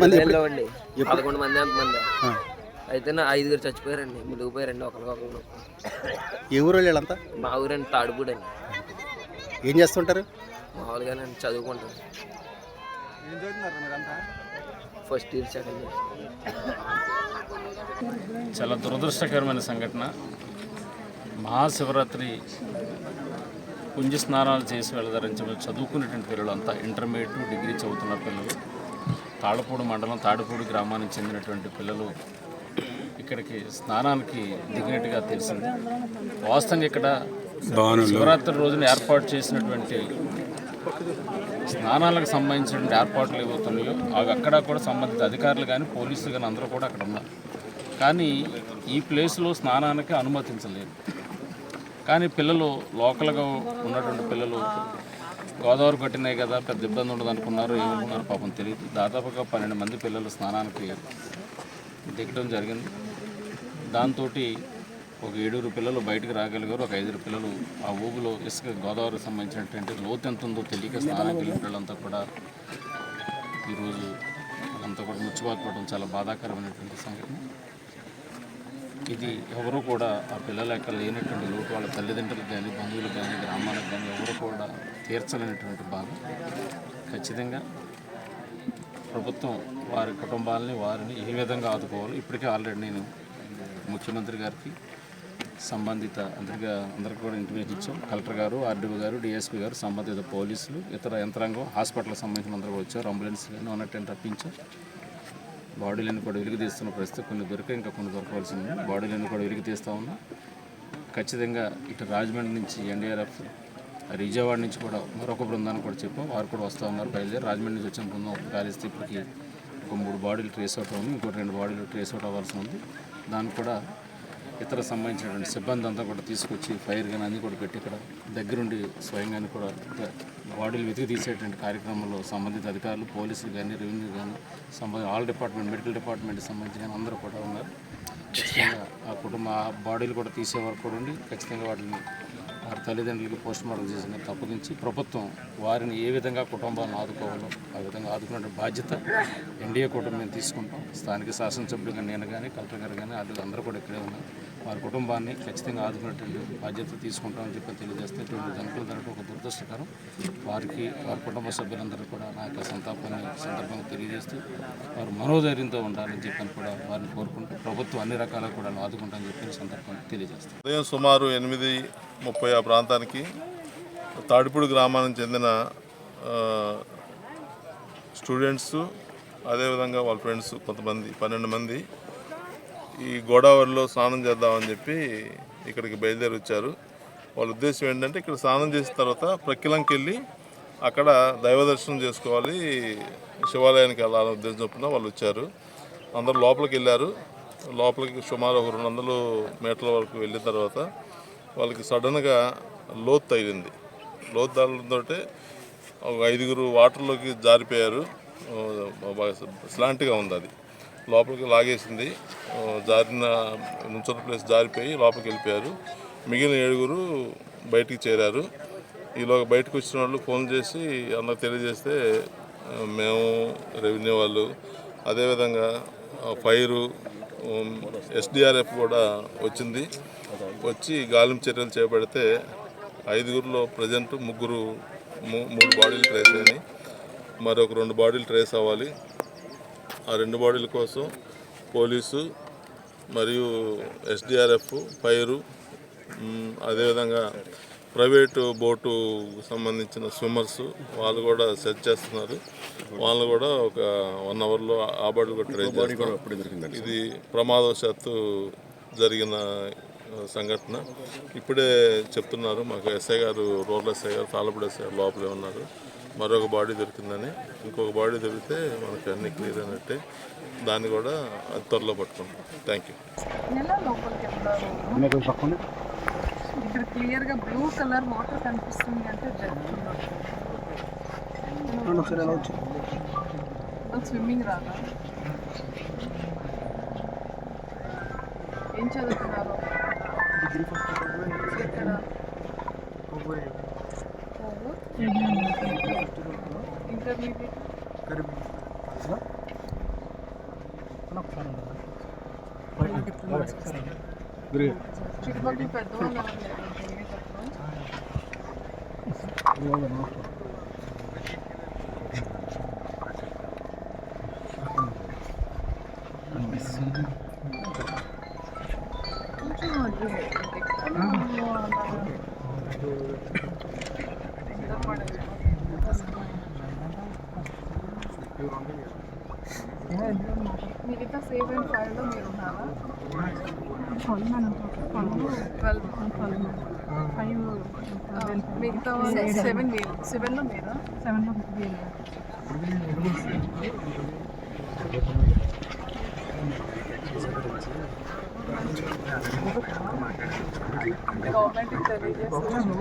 ఎంతమంది వెళ్ళామండి 11 మంది ఎంతమంది అయితే నా 5 చచ్చిపోయారండి, మునిగిపోయారండి ఒకరికొకరు. ఏ ఊరు వీళ్ళంతా? మా ఊరండి తాడుపూడి అండి. ఏం చేస్తుంటారు? మామూలుగానండి చదువుకుంటారు. First year second year. చాలా దురదృష్టకరమైన సంఘటన. మహాశివరాత్రి పుంజ స్నానాలు చేసి వెళదారని చెప్పి చదువుకునేటువంటి పిల్లలు అంతా ఇంటర్మీడియట్ డిగ్రీ చదువుతున్న పిల్లలు, తాడపూడి మండలం తాడపూడి గ్రామానికి చెందినటువంటి పిల్లలు ఇక్కడికి స్నానానికి దిగినట్టుగా తెలిసింది. వాస్తవంగా ఇక్కడ శివరాత్రి రోజున ఏర్పాటు చేసినటువంటి స్నానాలకు సంబంధించినటువంటి ఏర్పాట్లు ఏవవుతున్నాయో అవి అక్కడ కూడా సంబంధిత అధికారులు కానీ పోలీసులు కానీ అందరూ కూడా అక్కడ ఉన్నారు. కానీ ఈ ప్లేస్లో స్నానానికి అనుమతించలేదు. కానీ పిల్లలు లోకల్గా ఉన్నటువంటి పిల్లలు గోదావరి కట్టినాయి కదా పెద్ద ఇబ్బంది ఉండదు అనుకున్నారు, ఏమనుకున్నారు పాపం తెలియదు. దాదాపుగా 12 మంది పిల్లలు స్నానానికి దిగడం జరిగింది. దాంతో ఒక 7 పిల్లలు బయటకు రాగలిగారు. ఒక 5 పిల్లలు ఆ ఊబులో ఇసుక గోదావరికి సంబంధించినటువంటి లోతు ఎంత ఉందో తెలియక స్నానానికి వెళ్ళిన పిల్లలంతా కూడా ఈరోజు వాళ్ళంతా కూడా ముచ్చిబాటుపడడం చాలా బాధాకరమైనటువంటి సంఘటన. ఇది ఎవరు కూడా ఆ పిల్లల యొక్క లేనటువంటి లోటు వాళ్ళ తల్లిదండ్రులకు కానీ బంధువులకు కానీ గ్రామాలకు కానీ ఎవరు కూడా తీర్చలేనటువంటి బాధ. ఖచ్చితంగా ప్రభుత్వం వారి కుటుంబాలని వారిని ఏ విధంగా ఆదుకోవాలి. ఇప్పటికే ఆల్రెడీ నేను ముఖ్యమంత్రి గారికి సంబంధిత అందరికీ కూడా ఇంటిమేషన్ ఇచ్చాం. కలెక్టర్ గారు, ఆర్డీఓ గారు, డిఎస్పీ గారు, సంబంధిత పోలీసులు, ఇతర యంత్రాంగం, హాస్పిటల్కి సంబంధించిన అందరూ వచ్చారు. అంబులెన్స్ కానీ ఉన్నట్టు రప్పించాం. బాడీలను కూడా వెలికి తీస్తున్న పరిస్థితి, కొన్ని దొరికాయి, ఇంకా కొన్ని దొరకవలసింది. బాడీలను కూడా వెలికి తీస్తూ ఉన్నాం. ఖచ్చితంగా ఇటు రాజమండ్రి నుంచి ఎన్డీఆర్ఎఫ్, విజయవాడ నుంచి కూడా మరొక బృందాన్ని కూడా చెప్పాం. వారు కూడా వస్తూ ఉన్నారు. బయలుదేరి రాజమండ్రి నుంచి వచ్చిన బృందం ఒక కాలేస్తే ఇప్పటికి ఒక 3 బాడీలు ట్రేస్ అవుట్ ఉంది. ఇంకోటి 2 బాడీలు ట్రేస్ అవుట్ అవ్వాల్సి ఉంది. దానికి కూడా ఇతర సంబంధించినటువంటి సిబ్బంది అంతా కూడా తీసుకొచ్చి ఫైర్ కానీ అన్నీ కూడా పెట్టి ఇక్కడ దగ్గరుండి స్వయంగానే కూడా బాడీలు వెతికి తీసేటువంటి కార్యక్రమంలో సంబంధిత అధికారులు, పోలీసులు కానీ, రెవెన్యూ కానీ, ఆల్ డిపార్ట్మెంట్, మెడికల్ డిపార్ట్మెంట్కి సంబంధించి కానీ అందరూ కూడా ఉన్నారు. ఖచ్చితంగా ఆ కుటుంబ బాడీలు కూడా తీసే వరకు కూడా ఉండి ఖచ్చితంగా వాటిని వారి తల్లిదండ్రులకి పోస్ట్ మార్టం చేసిన తప్పగించి ప్రభుత్వం వారిని ఏ విధంగా కుటుంబాలను ఆదుకోవాలో ఆ విధంగా ఆదుకునే బాధ్యత ఎన్డీఏ కూటమి మేము తీసుకుంటాం. స్థానిక శాసనసభ్యులుగా నేను కానీ, కలెక్టర్ గారు కానీ అందరూ కూడా ఇక్కడే ఉన్నారు. వారి కుటుంబాన్ని ఖచ్చితంగా ఆదుకునేటువంటి బాధ్యత తీసుకుంటామని చెప్పి తెలియజేస్తే ఇటువంటి జనకులు జరగడం ఒక దురదృష్టకరం. వారికి వారి కుటుంబ సభ్యులందరూ కూడా నా యొక్క సంతాపాన్ని సందర్భంగా తెలియజేస్తూ వారు మనోధైర్యంతో ఉండాలని చెప్పని కూడా వారిని కోరుకుంటూ ప్రభుత్వం అన్ని రకాలుగా కూడా ఆదుకుంటామని చెప్పి సందర్భంగా తెలియజేస్తాం. ఉదయం సుమారు 8:30 ఆ ప్రాంతానికి తాడిపూడి గ్రామానికి చెందిన స్టూడెంట్స్, అదేవిధంగా వాళ్ళ ఫ్రెండ్స్ కొంతమంది 12 మంది ఈ గోదావరిలో స్నానం చేద్దామని చెప్పి ఇక్కడికి బయలుదేరి వచ్చారు. వాళ్ళ ఉద్దేశం ఏంటంటే ఇక్కడ స్నానం చేసిన తర్వాత ప్రక్కిలంకి వెళ్ళి అక్కడ దైవ దర్శనం చేసుకోవాలి, శివాలయానికి వెళ్ళాలని ఉద్దేశం చొప్పున వాళ్ళు వచ్చారు. అందరూ లోపలికి వెళ్ళారు. లోపలికి సుమారు ఒక 200 మీటర్ల వరకు వెళ్ళిన తర్వాత వాళ్ళకి సడన్గా లోతు తగిలింది. లోతు తగలడంతో ఒక 5 వాటర్లోకి జారిపోయారు. స్లాంట్గా ఉంది, అది లోపలికి లాగేసింది. జారిన నుంచున్న ప్లేస్ జారిపోయి లోపలికి వెళ్ళిపోయారు. మిగిలిన 7 బయటికి చేరారు. ఈలోగా బయటకు వచ్చిన వాళ్ళు ఫోన్ చేసి అందరికి తెలియజేస్తే మేము, రెవెన్యూ వాళ్ళు, అదేవిధంగా ఫైరు, ఎస్డీఆర్ఎఫ్ కూడా వచ్చింది. వచ్చి గాలింపు చర్యలు చేపడితే 5 ప్రజెంట్ 3 బాడీలు ట్రేస్ అయినాయి. మరొక 2 బాడీలు ట్రేస్ అవ్వాలి. ఆ 2 బాడీల కోసం పోలీసు మరియు ఎస్డీఆర్ఎఫ్, ఫైరు, అదేవిధంగా ప్రైవేటు బోటు సంబంధించిన స్విమ్మర్స్ వాళ్ళు కూడా సెర్చ్ చేస్తున్నారు. వాళ్ళు కూడా ఒక 1 అవర్లో ఆ బాడీలు కూడా ట్రై చేస్తున్నారు. ఇది ప్రమాదవశాత్తు జరిగిన సంఘటన. ఇప్పుడే చెప్తున్నారు మాకు ఎస్ఐ గారు, రూరల్ ఎస్ఐ గారు, తాళపూడి ఎస్ఐ గారు లోపలే ఉన్నారు. మరొక బాడీ దొరికిందని, ఇంకొక బాడీ దొరికితే మనకి అన్ని క్లియర్ అయినట్టే. దాన్ని కూడా అది త్వరలో పట్టుకుంటాం. Thank you. ఇక్కడ క్లియర్గా బ్లూ కలర్ వాటర్ కనిపిస్తుంది అంటే స్విమ్మింగ్ రాదా? ఏం చదువుతున్నారు? ఇక్కడ ఇంటర్మీడియట్ చుట్టుపక్కల పెద్దవాళ్ళు ఎవరు లేరు తెలియటప్పుడు. కొంచెం అడ్డు మిగతా 7 and 5లో మీరు ఉన్నారా? 12 మిగతా 7 మీరు 7లో మీరా? 7లో గవర్నమెంట్కి తెలియజేస్తారు.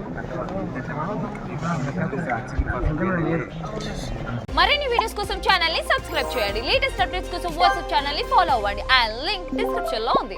మరిన్ని వీడియోస్ కోసం ఛానల్ ని సబ్స్క్రైబ్ చేయండి. లేటెస్ట్ అప్డేట్స్ కోసం వాట్సాప్ ఛానల్ ని ఫాలో అవ్వండి. ఆ లింక్ డిస్క్రిప్షన్ లో ఉంది.